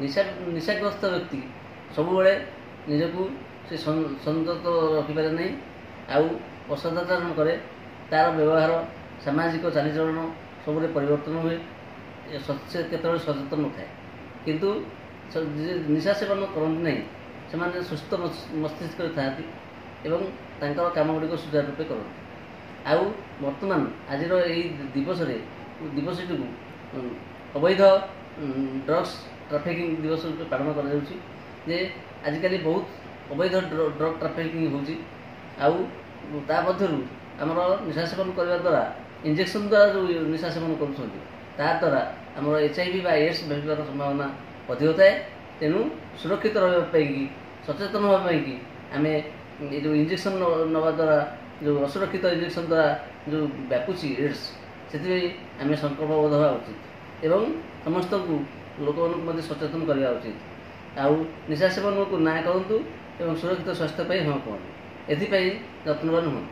निशाग्रस्त व्यक्ति सब निजक से संयत रखिपारे नहीं आउ असदाचरण करे तार व्यवहार सामाजिक चालीचलन सब परिवर्तन हुए से केतବେଳେ सचेतन न थाए किंतु निशा सेवन करते नहीं से सुस्थ मस्तिष्क था काम गुड़िक सुचारू रूपे करते आउ बर्तमान आज दिवस अवैध ड्रग्स ट्राफिकिंग दिवस रूपे पालन कर आजिकल बहुत अवैध ड्रग ट्राफिकिंग होता मध्य आमर निशा सेवन करने द्वारा इंजेक्शन द्वारा जो निशा सेवन करा आमर HIV बा एड्स भेटार संभावना अधिक थाए तेणु सुरक्षित रही सचेतन होगी आम जो इंजेक्शन नवा द्वारा जो असुरक्षित इंजेक्शन द्वारा जो व्यापुची एड्स से आम संकल्पबद्ध हवा उचित एवं समस्त लोक सचेतन करवा उचित आउ निशा सेवन को ना कहतु एवं सुरक्षित स्वास्थ्य हाँ कहतु एथि जत्नवान हूँ।